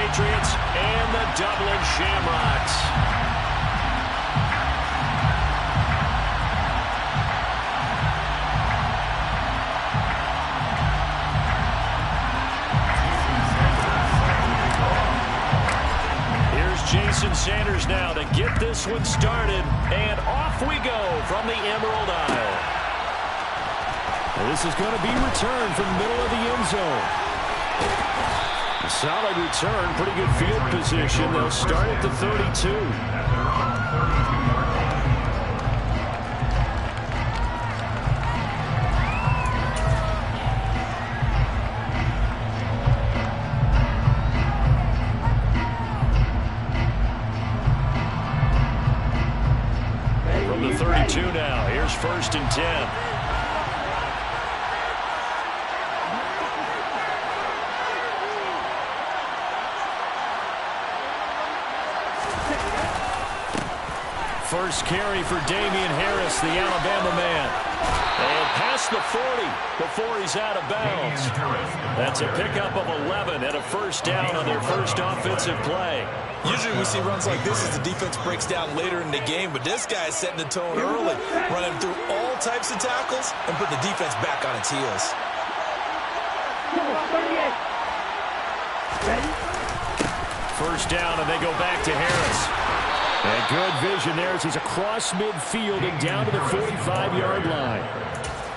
Patriots and the Dublin Shamrocks. Here's Jason Sanders now to get this one started, and off we go from the Emerald Isle. This is going to be returned from the middle of the end zone. A solid return, pretty good field position. They'll start at the 32. From the 32 now, here's 1st and 10. First carry for Damian Harris, the Alabama man. And past the 40 before he's out of bounds. That's a pickup of 11 and a first down on their first offensive play. Usually we see runs like this as the defense breaks down later in the game, but this guy is setting the tone early, running through all types of tackles and putting the defense back on its heels. First down, and they go back to Harris. And good vision there as he's across midfield and down to the 45-yard line.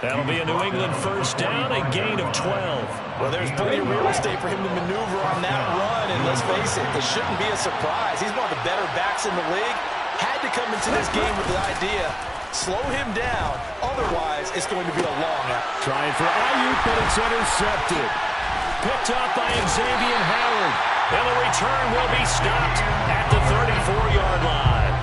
That'll be a New England first down, a gain of 12. Well, there's plenty of real estate for him to maneuver on that run, and let's face it, it shouldn't be a surprise. He's one of the better backs in the league. Had to come into this game with the idea, slow him down, otherwise it's going to be a long out. Trying for Ayuk, but it's intercepted. Picked up by Xavier Howard. And the return will be stopped at the 34-yard line.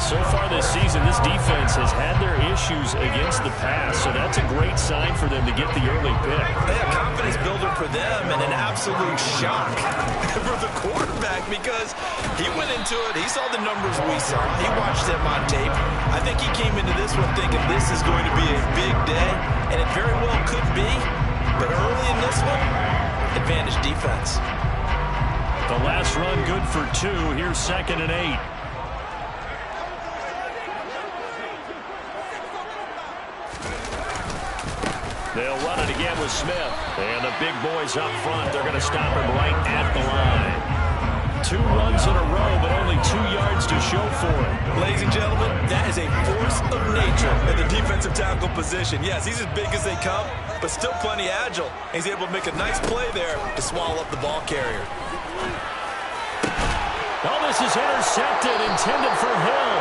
So far this season, this defense has had their issues against the pass, so that's a great sign for them to get the early pick. A confidence builder for them and an absolute shock for the quarterback because he went into it. He saw the numbers we saw. He watched them on tape. I think he came into this one thinking this is going to be a big day, and it very well could be. But early in this one, advantage defense. The last run good for 2. Here's 2nd and 8. They'll run it again with Smith. And the big boys up front, they're going to stop him right at the line. 2 runs in a row, but only 2 yards to show for it. Ladies and gentlemen, that is a force of nature in the defensive tackle position. Yes, he's as big as they come, but still plenty agile. He's able to make a nice play there to swallow up the ball carrier. Oh, this is intercepted, intended for Hill.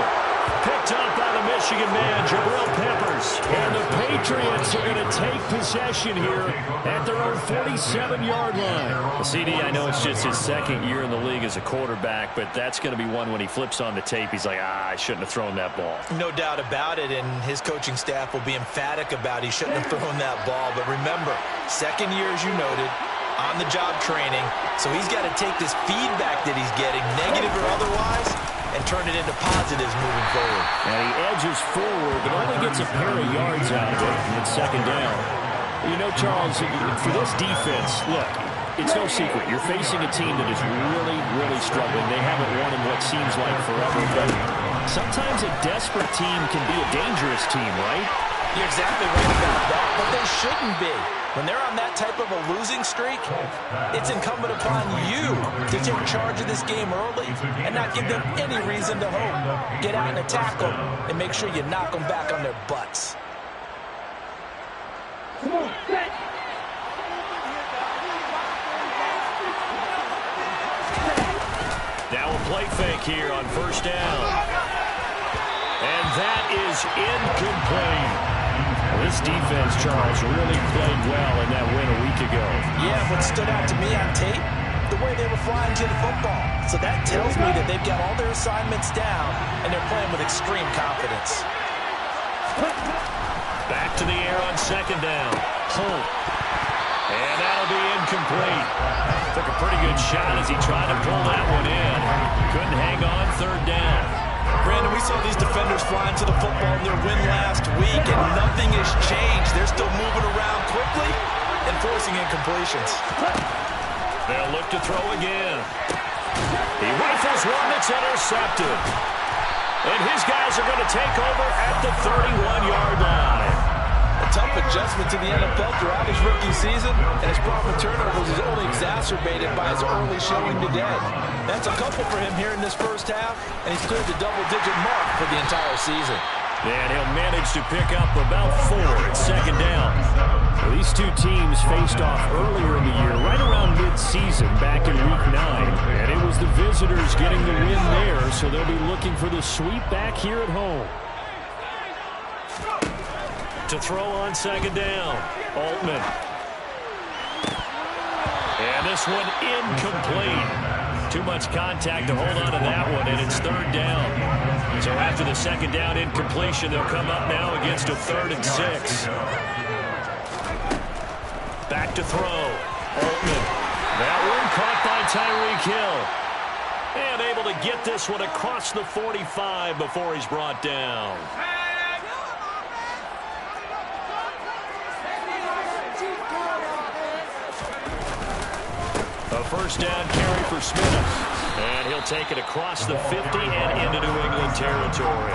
Picked up by the Michigan man, Jabril Peppers. And the Patriots are going to take possession here at their own 47-yard line. CD, I know it's just his 2nd year in the league as a quarterback, but that's going to be one when he flips on the tape, he's like, I shouldn't have thrown that ball. No doubt about it, and his coaching staff will be emphatic about he shouldn't have thrown that ball. But remember, 2nd year, as you noted, on-the-job training, so he's got to take this feedback that he's getting, negative or otherwise, and turn it into positives moving forward. And he edges forward, but only gets a pair of yards out of it, and it's 2nd down. You know, Charles, for this defense, look, it's no secret. You're facing a team that is really, really struggling. They haven't won in what seems like forever, but sometimes a desperate team can be a dangerous team, right? You're exactly right about that, but they shouldn't be. When they're on that type of a losing streak, it's incumbent upon you to take charge of this game early and not give them any reason to hope. Get out and attack them and make sure you knock them back on their butts. Come on, set. Now a play fake here on 1st down. And that is incomplete. This defense, Charles, really played well in that win a week ago. Yeah, what stood out to me on tape, the way they were flying to the football. So that tells me that they've got all their assignments down, and they're playing with extreme confidence. Back to the air on 2nd down. Holt. And that'll be incomplete. Took a pretty good shot as he tried to pull that one in. Couldn't hang on 3rd down. Brandon, we saw these defenders flying to the football in their win last week, and nothing has changed. They're still moving around quickly and forcing incompletions. They'll look to throw again. He rifles one that's intercepted. And his guys are going to take over at the 31-yard line. A tough adjustment to the NFL throughout his rookie season, and his problem with turnovers is only exacerbated by his early showing today. That's a couple for him here in this first half, and he's cleared the double-digit mark for the entire season. And he'll manage to pick up about 4 at second down. Well, these two teams faced off earlier in the year, right around mid-season, back in Week 9. And it was the visitors getting the win there, so they'll be looking for the sweep back here at home. To throw on second down, Altman. And this one incomplete. Too much contact to hold on to that one, and it's third down. So after the second down incompletion, they'll come up now against a 3rd and 6. Back to throw. Altman. That one caught by Tyreek Hill. And able to get this one across the 45 before he's brought down. A first down carry for Smith. And he'll take it across the 50 and into New England territory.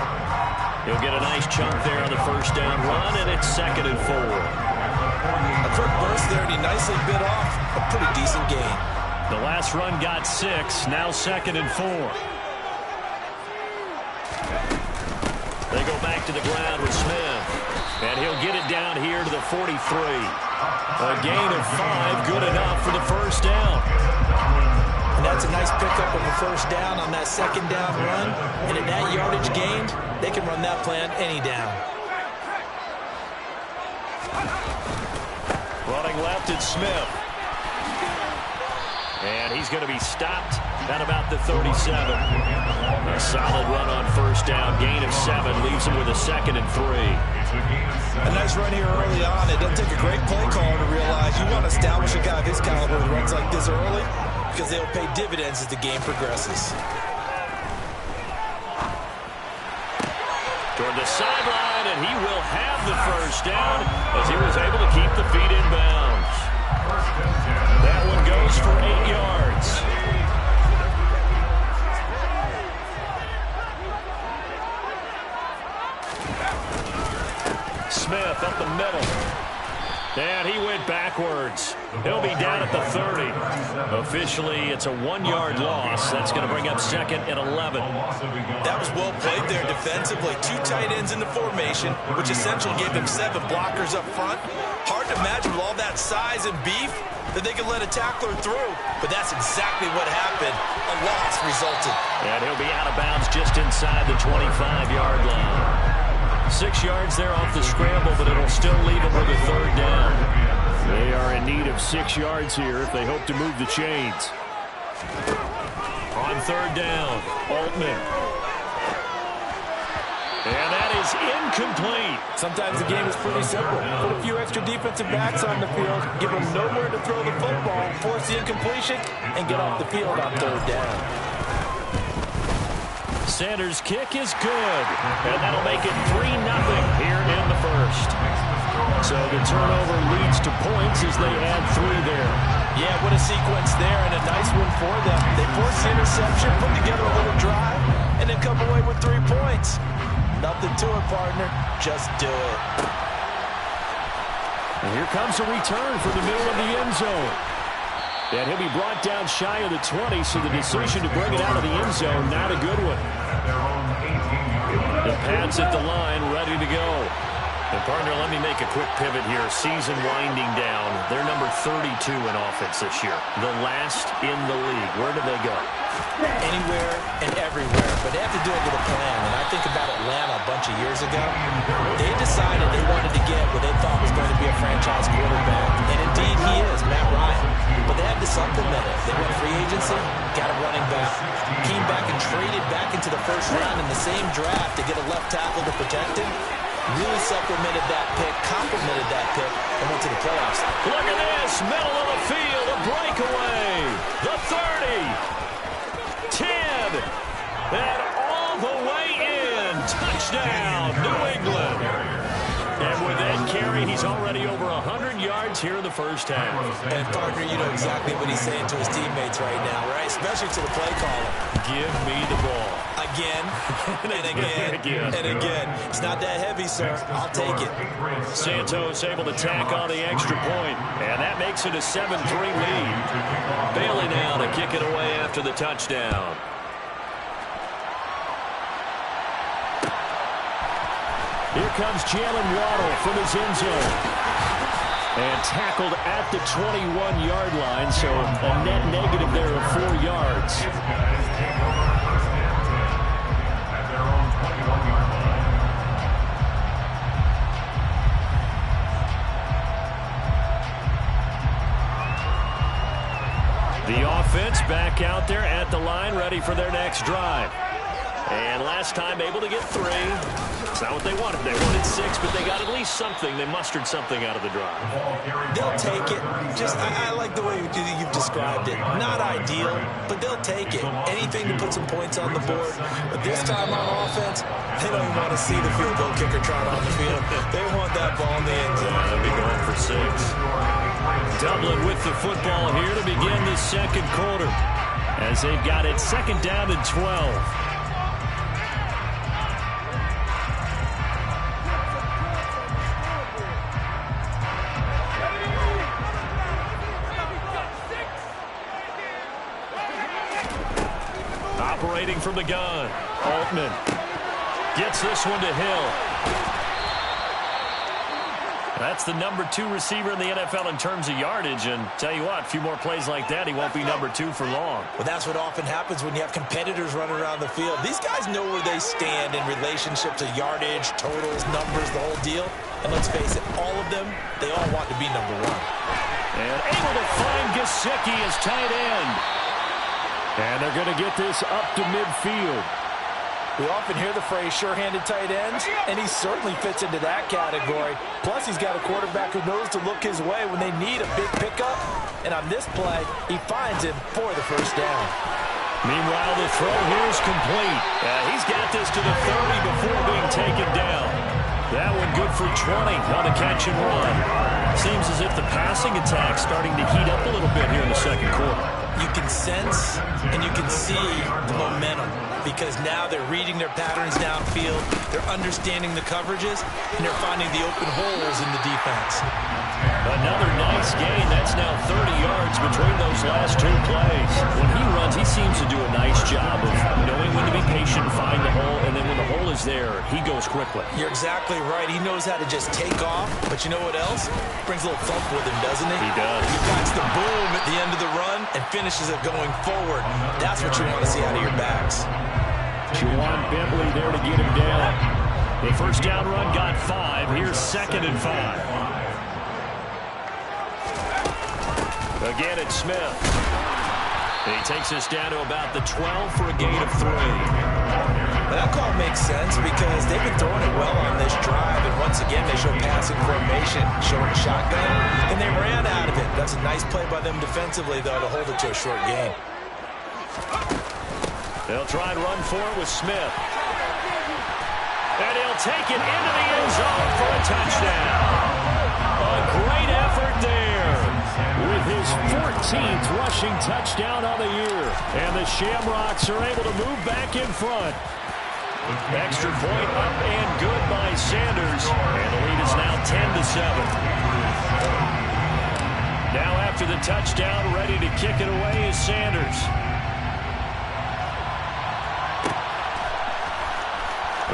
He'll get a nice chunk there on the first down run, and it's 2nd and 4. A quick burst there, and he nicely bit off a pretty decent gain. The last run got 6, now 2nd and 4. They go back to the ground with Smith. And he'll get it down here to the 43. A gain of 5, good enough for the first down. And that's a nice pickup of a first down on that second down run. And at that yardage gained, they can run that plan any down. Running left, it's Smith. And he's going to be stopped at about the 37. A solid run on first down. Gain of 7 leaves him with a 2nd and 3. A nice run here early on. It doesn't take a great play caller to realize you want to establish a guy of his caliber who runs like this early because they'll pay dividends as the game progresses. Toward the sideline, and he will have the first down as he was able to keep the feet in bounds. That one goes for 8 yards. Smith up the middle. And he went backwards. He'll be down at the 30. Officially, it's a 1-yard loss. That's going to bring up 2nd and 11. That was well played there defensively. 2 tight ends in the formation, which essentially gave them 7 blockers up front. Hard to imagine with all that size and beef that they could let a tackler through. But that's exactly what happened. A loss resulted. And he'll be out of bounds just inside the 25-yard line. 6 yards there off the scramble, but it'll still leave him with a 3rd down. They are in need of 6 yards here if they hope to move the chains. On 3rd down, Altman. And that is incomplete. Sometimes the game is pretty simple. Put a few extra defensive backs on the field, give them nowhere to throw the football, force the incompletion, and get off the field on 3rd down. Sanders' kick is good, and that'll make it 3-0 here in the first. So the turnover leads to points as they add 3 there. Yeah, what a sequence there, and a nice one for them. They force the interception, put together a little drive, and then come away with 3 points. Nothing to it, partner. Just do it. And here comes a return from the middle of the end zone. And he'll be brought down shy of the 20, so the decision to bring it out of the end zone, not a good one. The Pats at the line, ready to go. And partner, let me make a quick pivot here. Season winding down. They're number 32 in offense this year. The last in the league. Where do they go? Anywhere and everywhere. But they have to do it with a plan. And I think about Atlanta a bunch of years ago. They decided they wanted to get what they thought was going to be a franchise quarterback. And indeed he is, Matt Ryan. But they had to supplement it. They went free agency, got a running back. Came back and traded back into the first round in the same draft to get a left tackle to protect him. Really supplemented that pick, complemented that pick, and went to the playoffs. Look at this, middle of the field, a breakaway. The 30, 10, and all the way in. Touchdown, New England. And with that carry, he's already over 100 yards points here in the first half. And, partner, you know exactly what he's saying to his teammates right now, right? Especially to the play caller. Give me the ball. Again, and again, and again. It's not that heavy, sir. I'll take it. Santos able to tack on the extra point, and that makes it a 7-3 lead. Bailey now to kick it away after the touchdown. Here comes Jalen Waddle from his end zone. And tackled at the 21-yard line, so a net negative there of 4 yards. The offense back out there at the line, ready for their next drive. And last time able to get 3. It's not what they wanted. They wanted 6, but they got at least something. They mustered something out of the drive. They'll take it. Just, I like the way you've described it. Not ideal, but they'll take it. Anything to put some points on the board. But this time on offense, they don't even want to see the field goal kicker trot on the field. They want that ball in the end zone. They'll be going for 6. Dublin with the football here to begin the second quarter, as they've got it 2nd down and 12. Operating from the gun, Altman gets this one to Hill. That's the number 2 receiver in the NFL in terms of yardage, and tell you what, a few more plays like that, he won't be number 2 for long. Well, that's what often happens when you have competitors running around the field. These guys know where they stand in relationship to yardage, totals, numbers, the whole deal. And let's face it, all of them, they all want to be number 1. And able to find Gesicki as tight end. And they're going to get this up to midfield. We often hear the phrase sure-handed tight ends, and he certainly fits into that category. Plus, he's got a quarterback who knows to look his way when they need a big pickup. And on this play, he finds him for the first down. Meanwhile, the throw here is complete. He's got this to the 30 before being taken down. That one good for 20 on the catch and run. Seems as if the passing attack's starting to heat up a little bit here in the second quarter. You can sense and you can see the momentum, because now they're reading their patterns downfield, they're understanding the coverages, and they're finding the open holes in the defense. Another nice gain. That's now 30 yards between those last 2 plays. When he runs, he seems to do a nice job of knowing when to be patient, find the hole, and then when the hole is there, he goes quickly. You're exactly right. He knows how to just take off, but you know what else? Brings a little thump with him, doesn't he? He does. He packs the boom at the end of the run and finishes it going forward. That's what you want to see out of your backs. Juwan Bentley there to get him down. The first down run got 5. Here's 2nd and 5. Again, it's Smith. He takes us down to about the 12 for a gain of 3. But that call makes sense because they've been throwing it well on this drive, and once again they show passing formation, showing a shotgun, and they ran out of it. That's a nice play by them defensively, though, to hold it to a short gain. They'll try and run for it with Smith. And he'll take it into the end zone for a touchdown. A great effort there with his 14th rushing touchdown on the year. And the Shamrocks are able to move back in front. Extra point up and good by Sanders. And the lead is now 10-7. Now after the touchdown, ready to kick it away is Sanders.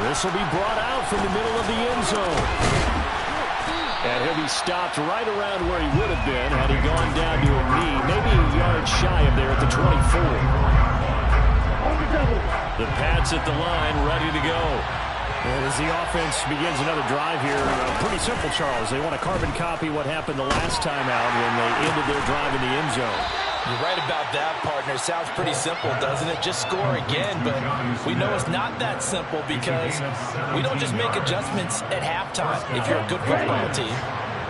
This will be brought out from the middle of the end zone. And he'll be stopped right around where he would have been had he gone down to a knee, maybe a yard shy of there at the 24. The Pats at the line, ready to go. And as the offense begins another drive here, pretty simple, Charles. They want to carbon copy what happened the last time out when they ended their drive in the end zone. You're right about that, partner. Sounds pretty simple, doesn't it? Just score again, but we know it's not that simple because we don't just make adjustments at halftime if you're a good football team.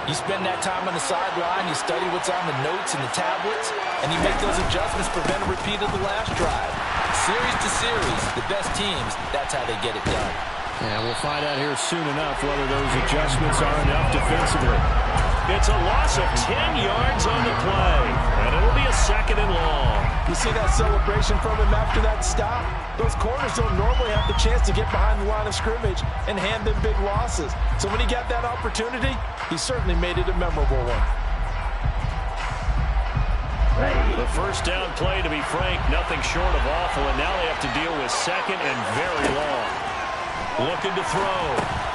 You spend that time on the sideline, you study what's on the notes and the tablets, and you make those adjustments, prevent a repeat of the last drive. Series to series, the best teams, that's how they get it done. And we'll find out here soon enough whether those adjustments are enough defensively. It's a loss of 10 yards on the play, and it'll be a 2nd and long. You see that celebration from him after that stop? Those corners don't normally have the chance to get behind the line of scrimmage and hand them big losses. So when he got that opportunity, he certainly made it a memorable one. The first down play, to be frank, nothing short of awful, and now they have to deal with 2nd and very long. Looking to throw.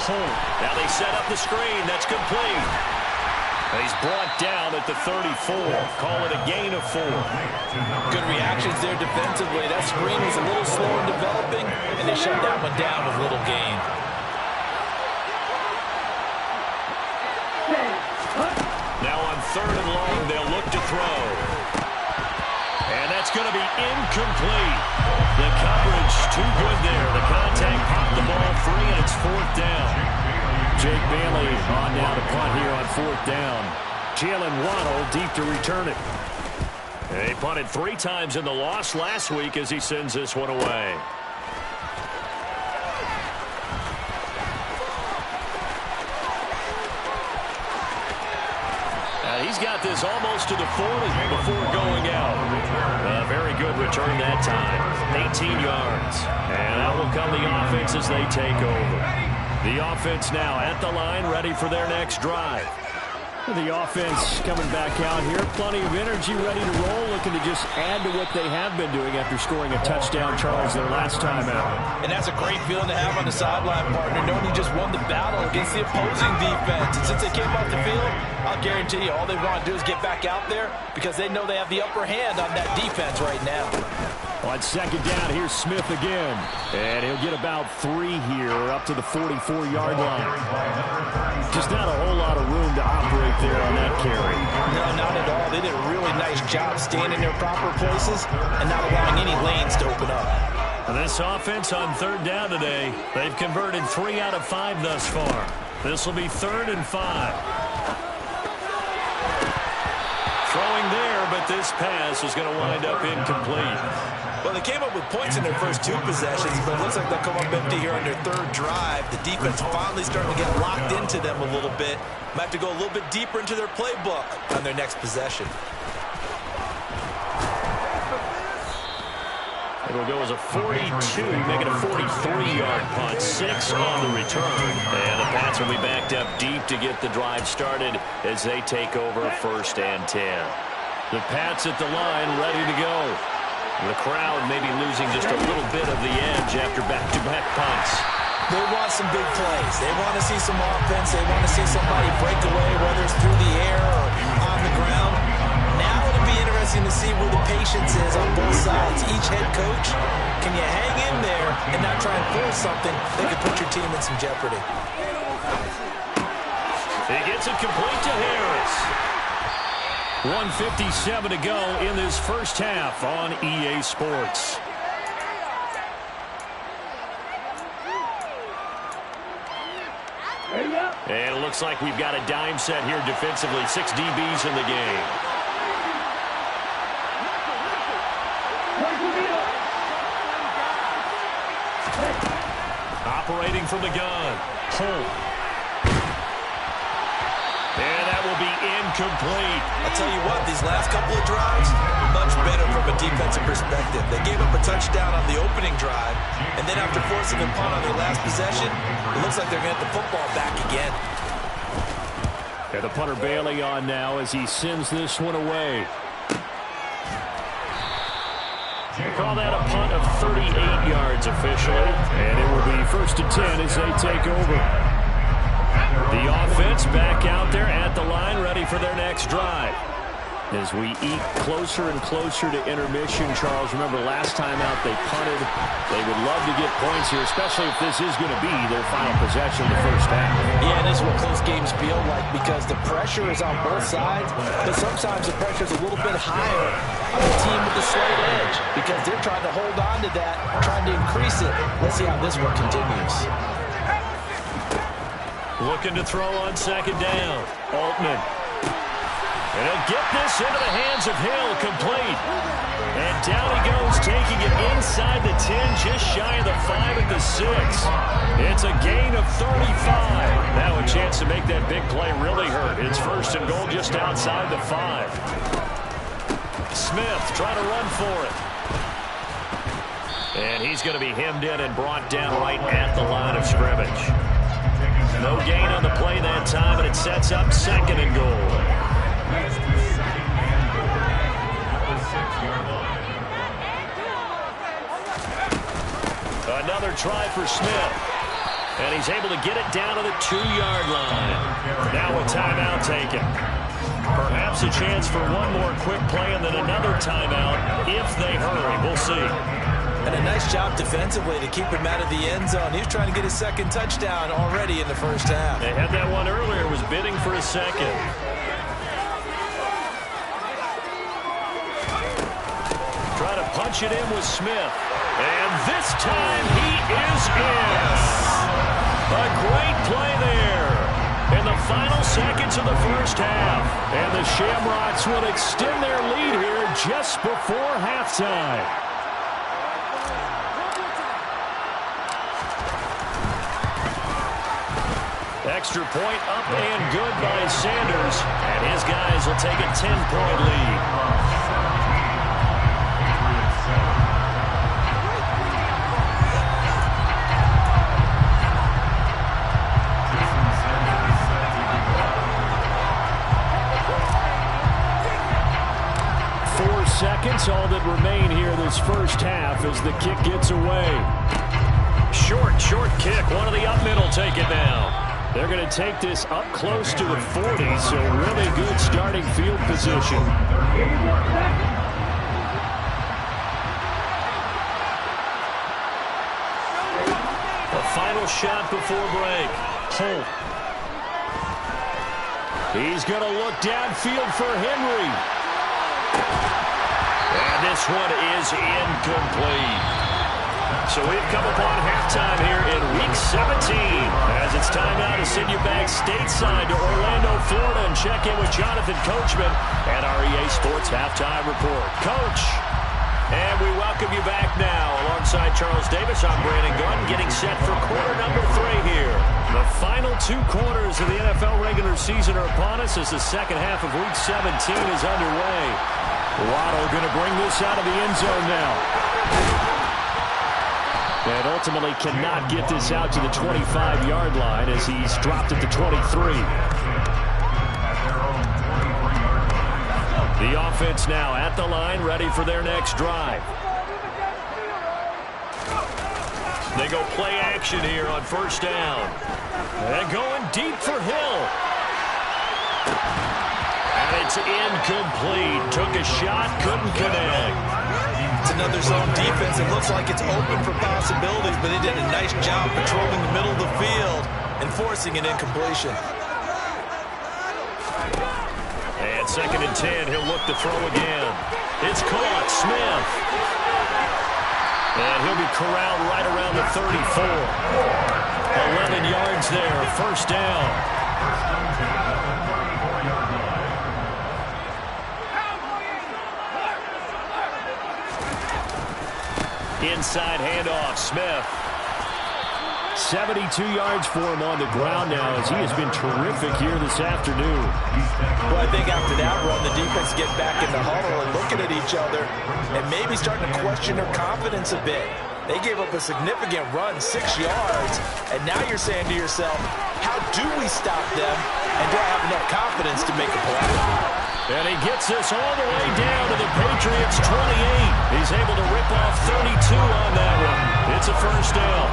Holt. Now they set up the screen. That's complete. He's brought down at the 34. Call it a gain of 4. Good reactions there defensively. That screen was a little slow in developing, and they shut that one down with little gain. Now on 3rd and long, they'll look to throw. And that's going to be incomplete. The coverage too good there. The contact popped the ball free, and it's 4th down. Jake Bailey on now to punt here on 4th down. Jalen Waddle deep to return it. They punted 3 times in the loss last week as he sends this one away. He's got this almost to the 40 before going out. A very good return that time. 18 yards. And out will come the offense as they take over. The offense now at the line, ready for their next drive. The offense coming back out here. Plenty of energy, ready to roll, looking to just add to what they have been doing after scoring a touchdown, Charles, their last time out. And that's a great feeling to have on the sideline, partner, knowing you just won the battle against the opposing defense. And since they came off the field, I'll guarantee you all they want to do is get back out there because they know they have the upper hand on that defense right now. On 2nd down, here's Smith again. And he'll get about 3 here up to the 44-yard line. Just not a whole lot of room to operate there on that carry. No, not at all. They did a really nice job staying in their proper places and not allowing any lanes to open up. This offense on 3rd down today, they've converted 3 out of 5 thus far. This will be 3rd and 5. Throwing there, but this pass is going to wind up incomplete. Well, they came up with points in their first 2 possessions, but it looks like they'll come up empty here on their 3rd drive. The defense finally starting to get locked into them a little bit. Might have to go a little bit deeper into their playbook on their next possession. It'll go as a 42, making a 43-yard punt, 6 on the return. And the Pats will be backed up deep to get the drive started as they take over 1st and 10. The Pats at the line, ready to go. The crowd may be losing just a little bit of the edge after back-to-back punts. They want some big plays. They want to see some offense. They want to see somebody break away, whether it's through the air or on the ground. Now it'll be interesting to see where the patience is on both sides. Each head coach, can you hang in there and not try and force something that could put your team in some jeopardy? He gets it complete to Harris. 1:57 to go in this first half on EA Sports. And it looks like we've got a dime set here defensively. 6 DBs in the game. Operating from the gun. Holt. And that will be incomplete. I'll tell you what, these last couple of drives, much better from a defensive perspective. They gave up a touchdown on the opening drive, and then after forcing a punt on their last possession, it looks like they're going to get the football back again. And the punter Bailey on now as he sends this one away. They call that a punt of 38 yards officially, and it will be 1st and 10 as they take over. The offense back out there at the line, ready for their next drive. As we eat closer and closer to intermission, Charles, remember last time out they punted. They would love to get points here, especially if this is going to be their final possession of the first half. Yeah, and this is what close games feel like because the pressure is on both sides, but sometimes the pressure is a little bit higher on the team with the slight edge because they're trying to hold on to that, trying to increase it. Let's see how this one continues. Looking to throw on 2nd down. Altman. And he'll get this into the hands of Hill, complete. And down he goes, taking it inside the 10, just shy of the 5 at the 6. It's a gain of 35. Now a chance to make that big play really hurt. It's first and goal just outside the 5. Smith trying to run for it. And he's going to be hemmed in and brought down right at the line of scrimmage. No gain on the play that time, and it sets up second and goal. Another try for Smith. And he's able to get it down to the 2-yard line. Now a timeout taken. Perhaps a chance for one more quick play and then another timeout if they hurry. We'll see. And a nice job defensively to keep him out of the end zone. He was trying to get his second touchdown already in the first half. They had that one earlier, was bidding for a second. Try to punch it in with Smith. And this time he is in. A great play there in the final seconds of the first half. And the Shamrocks will extend their lead here just before halftime. Extra point up and good by Sanders. And his guys will take a 10-point lead. 4 seconds, all that remain here this first half as the kick gets away. Short kick. One of the up middle take it now. They're going to take this up close to the 40, so really good starting field position. The final shot before break. Holt. He's going to look downfield for Henry. And this one is incomplete. So we've come upon halftime here in Week 17 as it's time now to send you back stateside to Orlando, Florida, and check in with Jonathan Coachman at our EA Sports Halftime Report. Coach, and we welcome you back now. Alongside Charles Davis, I'm Brandon Gunn, getting set for quarter number 3 here. The final 2 quarters of the NFL regular season are upon us as the second half of Week 17 is underway. Waddle going to bring this out of the end zone now. And ultimately cannot get this out to the 25-yard line as he's dropped at the 23. The offense now at the line, ready for their next drive. They go play action here on first down. And going deep for Hill. And it's incomplete. Took a shot, couldn't connect. It's another zone defense. It looks like it's open for possibilities, but he did a nice job patrolling the middle of the field and forcing an incompletion. And second and 10, he'll look to throw again. It's caught, Smith. And he'll be corralled right around the 34. 11 yards there, first down. Inside handoff, Smith. 72 yards for him on the ground now as he has been terrific here this afternoon. Well, I think after that run, the defense get back in the huddle and looking at each other and maybe starting to question their confidence a bit. They gave up a significant run, 6 yards, and now you're saying to yourself, how do we stop them, and do I have enough confidence to make a play? And he gets this all the way down to the Patriots' 28. He's able to rip off 32 on that one. It's a first down.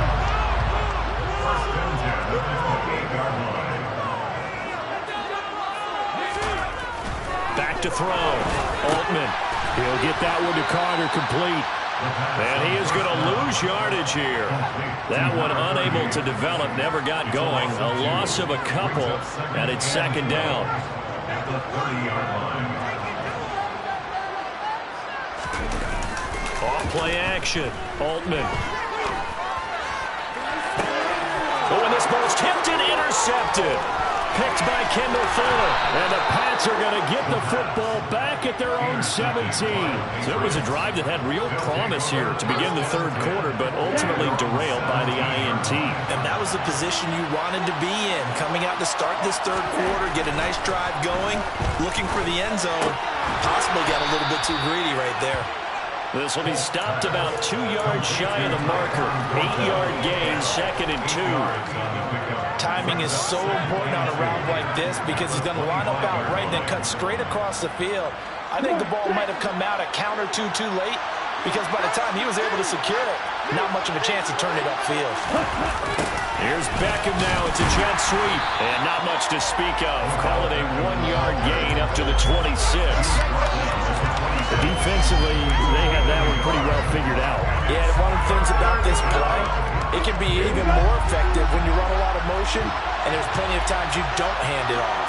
Back to throw. Altman. He'll get that one to Carter complete. And he is going to lose yardage here. That one unable to develop, never got going. A loss of a couple, and it's second down. At the 30-yard line. Off play action. Altman. Oh, and this ball's tipped and intercepted. Picked by Kendall Fuller. And the Pats are going to get the football back at their own 17. So it was a drive that had real promise here to begin the third quarter, but ultimately derailed by the INT. And that was the position you wanted to be in. Coming out to start this third quarter, get a nice drive going, looking for the end zone. Possibly got a little bit too greedy right there. This will be stopped about 2 yards shy of the marker. 8-yard gain, 2nd and 2. Timing is so important on a round like this because he's going to line up out right and then cut straight across the field. I think the ball might have come out a count or two too late because by the time he was able to secure it, not much of a chance to turn it upfield. Here's Beckham now. It's a jet sweep. And not much to speak of. Call it a 1-yard gain up to the 26. Defensively, they have that one pretty well figured out. Yeah, and one of the things about this play, it can be even more effective when you run a lot of motion, and there's plenty of times you don't hand it off.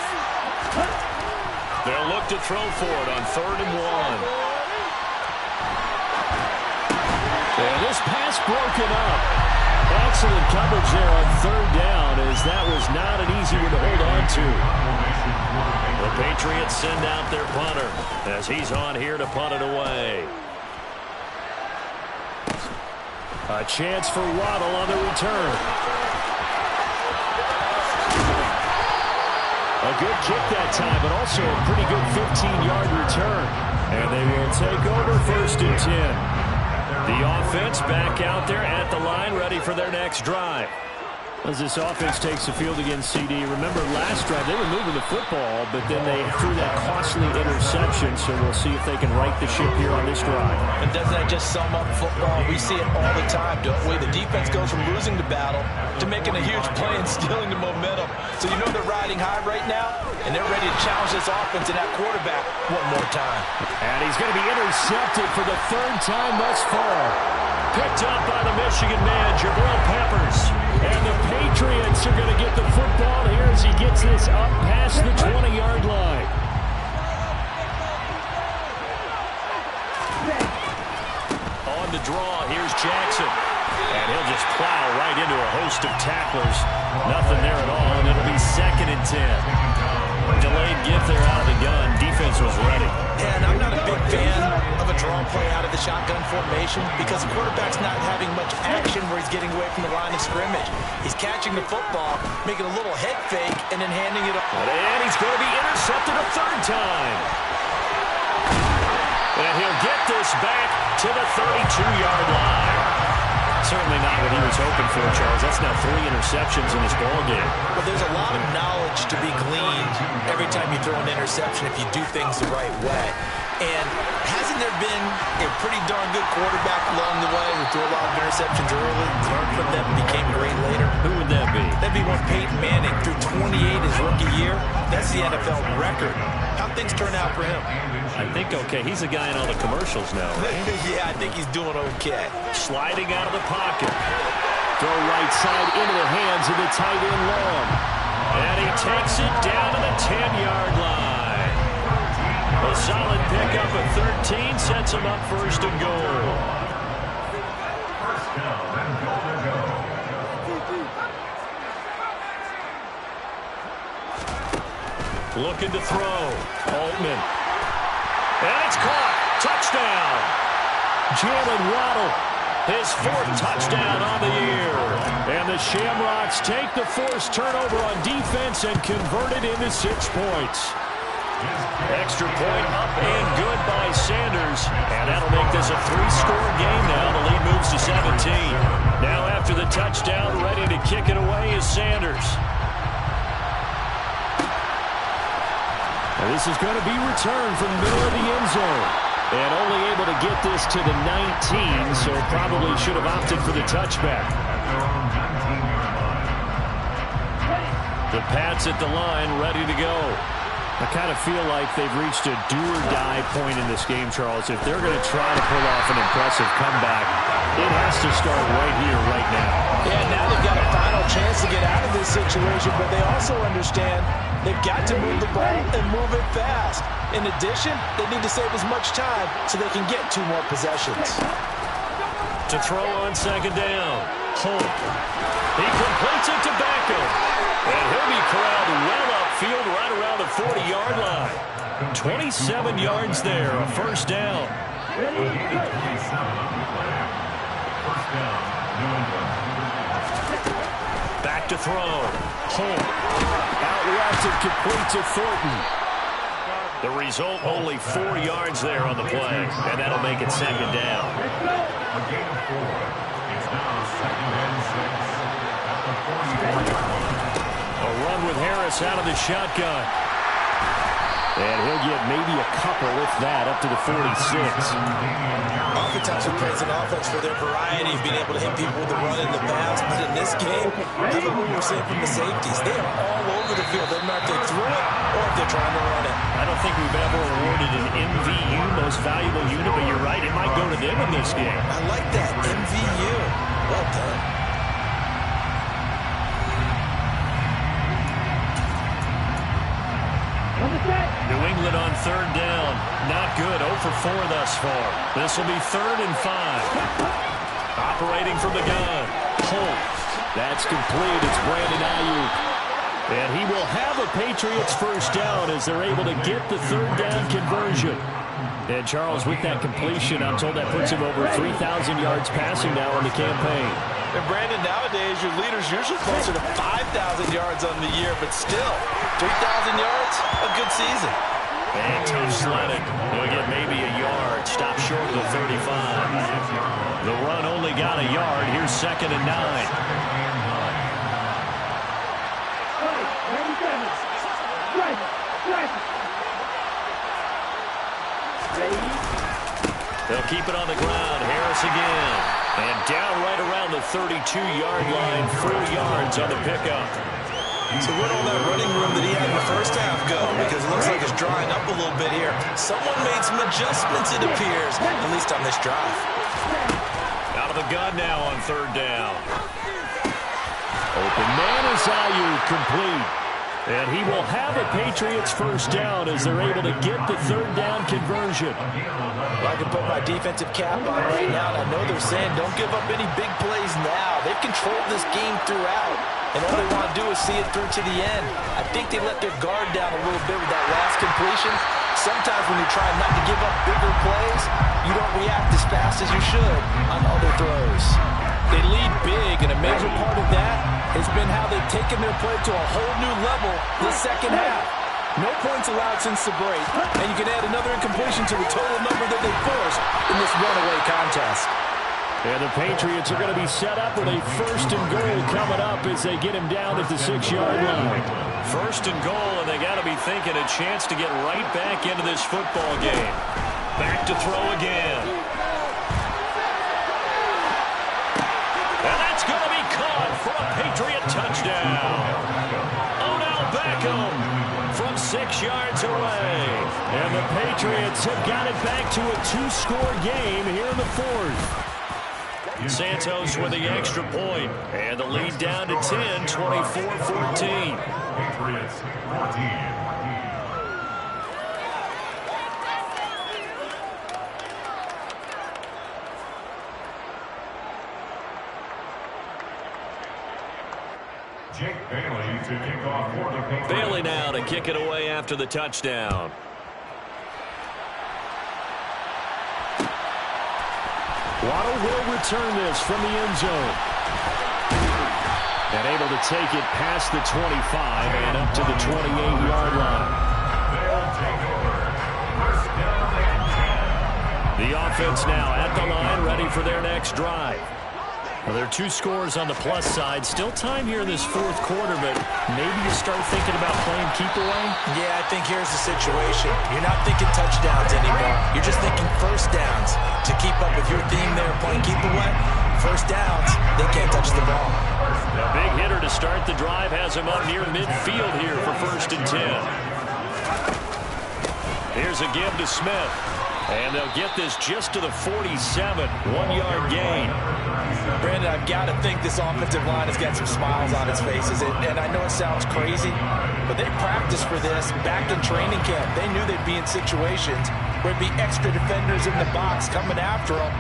They'll look to throw for it on 3rd and 1. And this pass broken up. Excellent coverage there on 3rd down, as that was not an easy one to hold on to. The Patriots send out their punter as he's on here to punt it away. A chance for Waddle on the return. A good kick that time, but also a pretty good 15-yard return. And they will take over 1st and 10. The offense back out there at the line, ready for their next drive. As this offense takes the field against CD, remember last drive they were moving the football, but then they threw that costly interception, so we'll see if they can right the ship here on this drive. And doesn't that just sum up football? We see it all the time, don't we? The defense goes from losing the battle to making a huge play and stealing the momentum. So you know they're riding high right now, and they're ready to challenge this offense and that quarterback one more time. And he's going to be intercepted for the 3rd time thus far. Picked up by the Michigan man, Jabril Peppers. And the Patriots are going to get the football here as he gets this up past the 20-yard line. On the draw, here's Jackson. And he'll just plow right into a host of tacklers. Nothing there at all, and it'll be 2nd and 10. Delayed gift there out of the gun. Defense was ready. And I'm not a big fan of a draw play out of the shotgun formation because the quarterback's not having much action where he's getting away from the line of scrimmage. He's catching the football, making a little head fake, and then handing it off. And he's going to be intercepted a 3rd time. And he'll get this back to the 32-yard line. Certainly not what he was hoping for, Charles. That's now 3 interceptions in this ballgame. But there's a lot of knowledge to be gleaned every time you throw an interception if you do things the right way. And hasn't there been a pretty darn good quarterback along the way who threw a lot of interceptions early, learned from them, and became great later? Who would that be? That'd be one Peyton Manning threw 28 his rookie year. That's the NFL record. How'd things turn out for him? I think okay. He's a guy in all the commercials now, right? Yeah, I think he's doing okay. Sliding out of the pocket. Throw right side into the hands of the tight end Long. And he takes it down to the 10-yard line. A solid pickup of 13 sets him up 1st and goal. Looking to throw. Altman. And it's caught. Touchdown. Jalen Waddle, his 4th touchdown on the year. And the Shamrocks take the forced turnover on defense and convert it into 6 points. Extra point up and good by Sanders. And that'll make this a 3-score game now. The lead moves to 17. Now after the touchdown, ready to kick it away is Sanders. And this is going to be returned from the middle of the end zone. And only able to get this to the 19, so probably should have opted for the touchback. The Pats at the line, ready to go. I kind of feel like they've reached a do-or-die point in this game, Charles. If they're going to try to pull off an impressive comeback, it has to start right here, right now. Yeah, now they've got a final chance to get out of this situation, but they also understand they've got to move the ball and move it fast. In addition, they need to save as much time so they can get 2 more possessions. To throw on 2nd down. Holt. He completes it to Beckham. And he'll be corralled well up field right around the 40-yard line. 27 yards there, a first down. Back to throw. Holt. Out routes and complete to Thornton. The result, only 4 yards there on the play, and that'll make it second down. A gain of 4. It's now second and 6 at the 40-yard line. A run with Harris out of the shotgun. And he'll get maybe a couple, if that, up to the 46. Oftentimes we praise an offense for their variety of being able to hit people with the run and the pass. But in this game, how about what we're seeing from the safeties? They are all over the field. They're not if they throw it or if they're trying to run it. I don't think we've ever awarded an MVU, most valuable unit, but you're right, it might go to them in this game. I like that, MVU. Well done. New England on third down. Not good. 0 for 4 thus far. This will be 3rd and 5. Operating from the gun. Holt. That's complete. It's Brandon Ayuk. And he will have a Patriots first down as they're able to get the third down conversion. And Charles, with that completion, I'm told that puts him over 3,000 yards passing now in the campaign. And Brandon, nowadays your leader's usually closer to 5,000 yards on the year, but still, 3,000 yards, a good season. And tough sledding. He'll get maybe a yard. Stop short of the 35. The run only got a yard. Here's 2nd and 9. They'll keep it on the ground. Harris again. And down right around the 32-yard line. 4 yards on the pickup. So where'd all that running room that he had in the first half go? Because it looks like it's drying up a little bit here. Someone made some adjustments, it appears, at least on this drive. Out of the gun now on third down. Open man is Ayuk, complete. And he will have a Patriots first down as they're able to get the third down conversion. Well, I can put my defensive cap on right now, and I know they're saying don't give up any big plays now. They've controlled this game throughout, and all they want to do is see it through to the end. I think they let their guard down a little bit with that last completion. Sometimes when you're trying not to give up bigger plays, you don't react as fast as you should on other throws. They lead big, and a major part of that has been how they've taken their play to a whole new level this second half. No points allowed since the break, and you can add another incompletion to the total number that they forced in this runaway contest. And the Patriots are going to be set up with a 1st and goal coming up as they get him down at the 6-yard line. 1st and goal, and they got to be thinking a chance to get right back into this football game. Back to throw again. And that's going to be caught for a Patriot touchdown. Odell Beckham from 6 yards away. And the Patriots have got it back to a 2-score game here in the 4th. Santos with the extra point, and the lead down to 10, 24-14. Patriots 14. Jake Bailey to kick off for the Patriots. Bailey now to kick it away after the touchdown. Waddle will return this from the end zone. And able to take it past the 25 and up to the 28-yard line. They'll take over. First down and 10. The offense now at the line, ready for their next drive. Well, there are 2 scores on the plus side. Still time here in this 4th quarter, but maybe you start thinking about playing keep away? Yeah, I think here's the situation. You're not thinking touchdowns anymore. You're just thinking first downs. To keep up with your theme there, playing keep away, first downs, they can't touch the ball. A big hitter to start the drive has him up near midfield here for 1st and 10. Here's a give to Smith. And they'll get this just to the 47. 1-yard gain. Brandon, I've got to think this offensive line has got some smiles on its faces. And I know it sounds crazy, but they practiced for this back in training camp. They knew they'd be in situations where it'd be extra defenders in the box coming after them,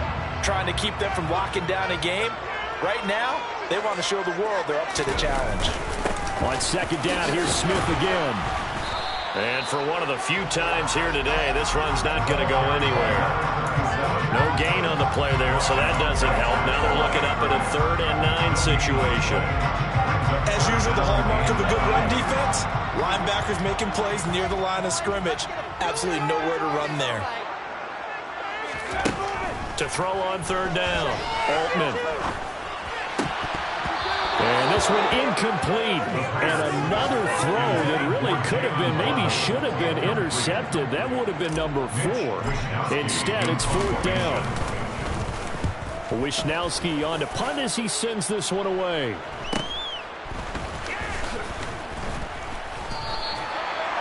trying to keep them from locking down a game. Right now, they want to show the world they're up to the challenge. On second down, here's Smith again. And for one of the few times here today, this run's not going to go anywhere. No gain on the play there, so that doesn't help. Now they're looking up at a 3rd and 9 situation. As usual, the hallmark of a good run defense, linebackers making plays near the line of scrimmage. Absolutely nowhere to run there. To throw on 3rd down, Altman. And this one incomplete. And another throw that really could have been, maybe should have been intercepted. That would have been number 4. Instead, it's 4th down. Wisnowski on to punt as he sends this one away.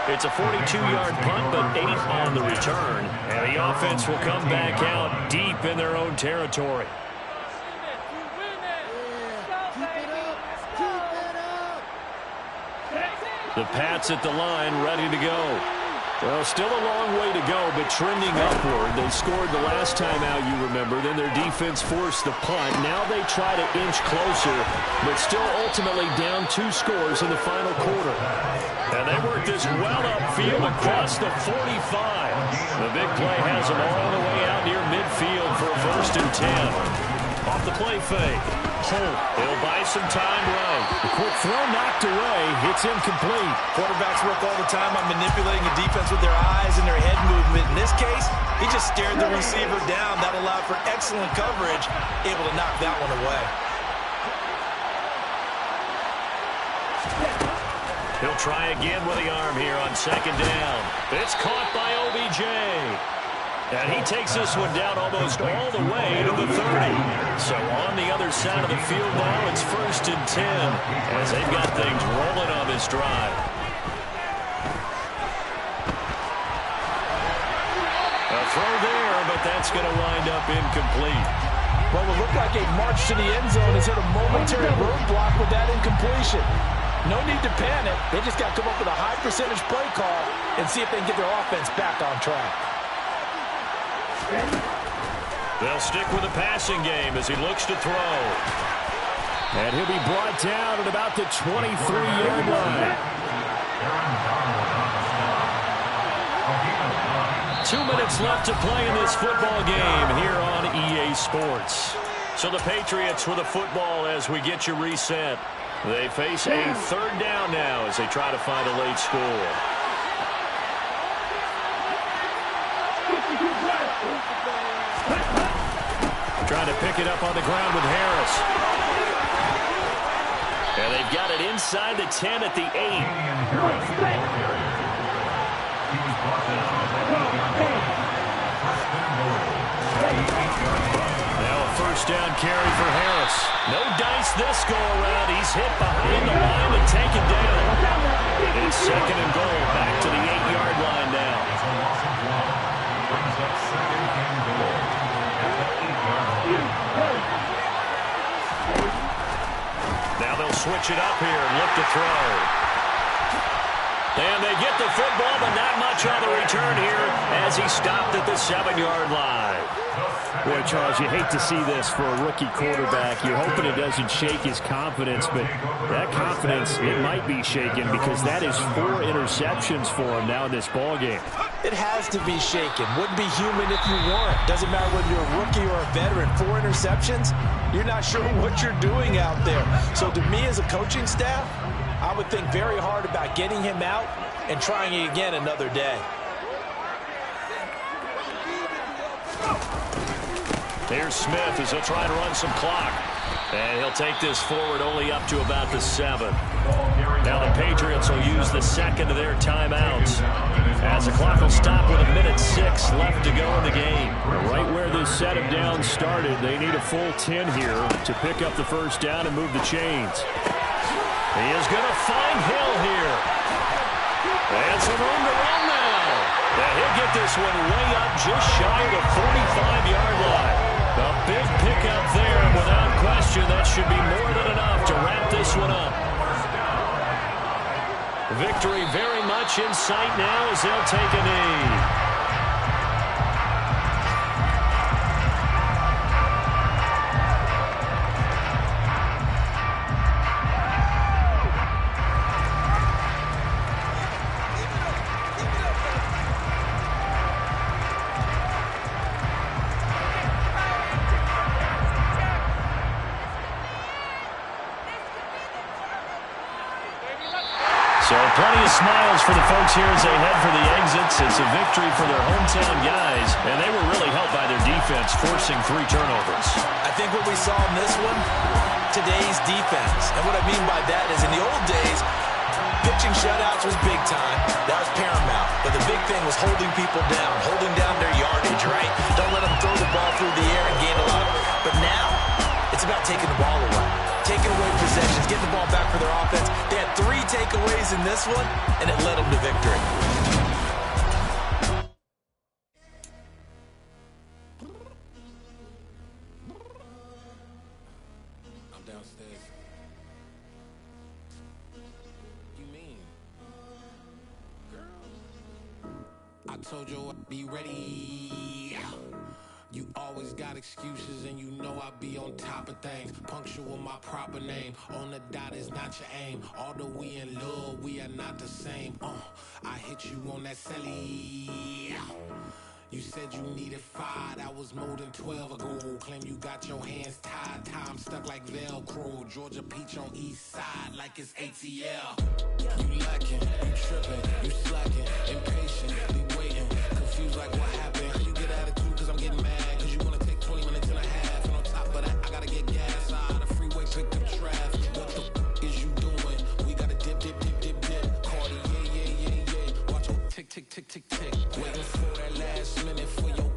It's a 42-yard punt, but 8 on the return. And the offense will come back out deep in their own territory. The Pats at the line, ready to go. Well, still a long way to go, but trending upward. They scored the last time out, you remember. Then their defense forced the punt. Now they try to inch closer, but still ultimately down 2 scores in the final quarter. And they work this well upfield across the 45. The big play has them all the way out near midfield for a 1st and 10. Off the play fake. He'll buy some time right. The quick throw knocked away. It's incomplete. Quarterbacks work all the time on manipulating a defense with their eyes and their head movement. In this case, he just stared the receiver down. That allowed for excellent coverage, able to knock that one away. He'll try again with the arm here on 2nd down. It's caught by OBJ. And he takes this one down almost all the way to the 30. So on the other side of the field now, it's 1st and 10 as they've got things rolling on this drive. A throw there, but that's going to wind up incomplete. Well, it looked like a march to the end zone has hit a momentary roadblock with that incompletion. No need to panic. They just got to come up with a high percentage play call and see if they can get their offense back on track. They'll stick with the passing game as he looks to throw. And he'll be brought down at about the 23-yard line. 2 minutes left to play in this football game here on EA Sports. So the Patriots with a football as we get you reset. They face a 3rd down now as they try to find a late score. Trying to pick it up on the ground with Harris. And they've got it inside the 10 at the 8. Now a 1st down carry for Harris. No dice this go around. He's hit behind the line and taken down. It's 2nd and goal. Back to the 8-yard line now. Now they'll switch it up here and look to throw. And they get the football, but not much on the return here as he stopped at the 7-yard line. Boy, Charles, you hate to see this for a rookie quarterback. You're hoping it doesn't shake his confidence, but that confidence, it might be shaken because that is 4 interceptions for him now in this ballgame. It has to be shaken. Wouldn't be human if you weren't. Doesn't matter whether you're a rookie or a veteran. 4 interceptions, you're not sure what you're doing out there. So to me as a coaching staff, I would think very hard about getting him out and trying it again another day. Here's Smith as he'll try to run some clock. And he'll take this forward only up to about the 7. Now the Patriots will use the 2nd of their timeouts as the clock will stop with 1:06 left to go in the game. Right where this set of downs started, they need a full 10 here to pick up the 1st down and move the chains. He is going to find Hill here. And some room to run now. And he'll get this one way up just shy of the 45-yard line. A big pickup there, and without question, that should be more than enough to wrap this one up. Victory very much in sight now as they'll take a knee. plenty of smiles for the folks here as they head for the exits. It's a victory for their hometown guys, and they were really helped by their defense, forcing 3 turnovers. I think what we saw in this one, today's defense. And what I mean by that is in the old days, pitching shutouts was big time. That was paramount. But the big thing was holding people down, holding down their yardage, right? Don't let them throw the ball through the air and gain a lot. But now, it's about taking the ball away. Taking away possessions, getting the ball back for their offense. They had 3 takeaways in this one, and it led them to victory. I'm downstairs. You mean? Girl, I told you I'd be ready. You always got excuses and you know I be on top of things. Punctual my proper name. On the dot is not your aim. Although we in love, we are not the same. I hit you on that celly. You said you needed 5, that was more than 12 ago. Claim you got your hands tied, time stuck like Velcro. Georgia Peach on east side like it's ATL. You lacking, you tripping, you slacking, impatient, waiting, confused like what happened. How you get attitude cause I'm getting mad, cause you wanna take 20 minutes and a half. And on top of that, I gotta get gas out of the freeway, pick up traffic. What the is you doing? We gotta dip, dip, dip, dip, dip. Cardi, yeah. Watch your tick, tick, tick, tick, tick. Waiting for that last minute for your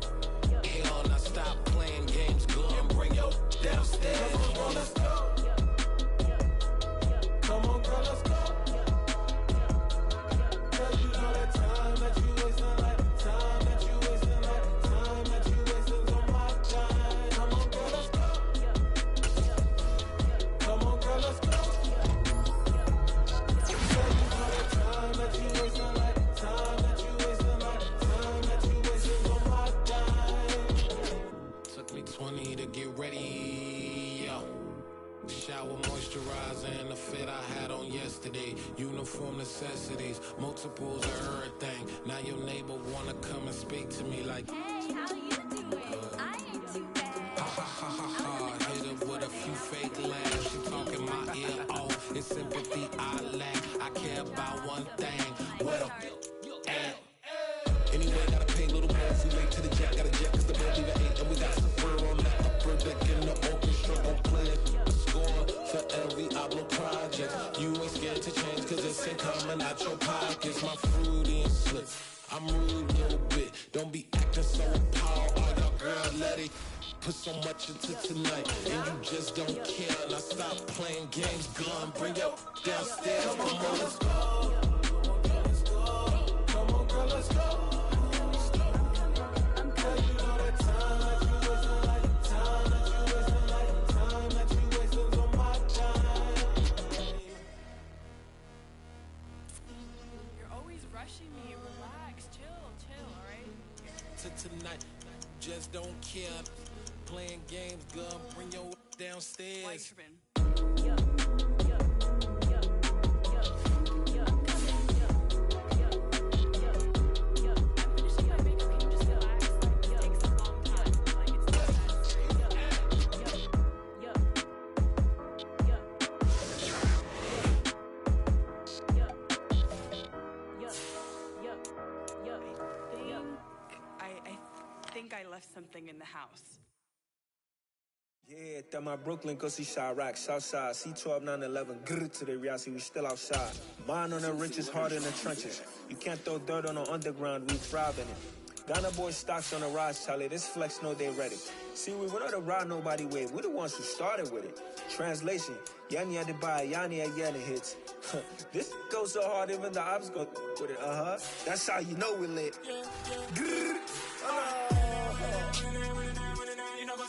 hell. Now stop playing games, go and bring your downstairs. Come on, let's go. Come on, girl, let's go. Cause you know that time that you wasting, like time that you wasting, like time that you wasting on my time. Come on, girl, let's go. Come on, girl, let's go. Cause you know that time that you wasting, like time that you wasting, like time that you wasting on my time. Took me 20 to get ready. Yo. Shower moisturizer and the fit I had on yesterday. Uniform necessities, multiples of everything. Now your neighbor wanna come and speak to me like, Hey, how you doing? I ain't too bad. ha ha ha ha ha. Hit her with a few fake laughs. She talking my ear off. It's sympathy I lack. I care about one thing. What up? Anyway, gotta pay a little more if we late to the jet. Got a jet cause the bird leave at 8. And we got Safir on the upper deck in the orchestra. Gon' play a score for every album project. You ain't scared to change cause it's ain't coming out your pockets. My fruity and slick. I'm rude a little bit. Don't be acting so appalled. Oh, your girl, let it put so much into tonight. And you just don't care. Now stop playing games. Gun, bring your downstairs. Come on, let's go. Come on, girl, let's go. Tonight, just don't care. Playing games, gun, bring your downstairs. I left something in the house. Yeah, that my Brooklyn, go see Chirac, Southside, C12, 911, grrr to the reality, we still outside. Mine on the riches, hard in the trenches. You can't throw dirt on the underground, we thrive in it. Ghana boys stocks on the rise, Charlie, this flex know they ready. See, we went on the ride nobody way, we the ones who started with it. Translation, Yanni had to buy, Yanni had Yanni hits. This goes so hard, even the ops go with it, That's how you know we lit.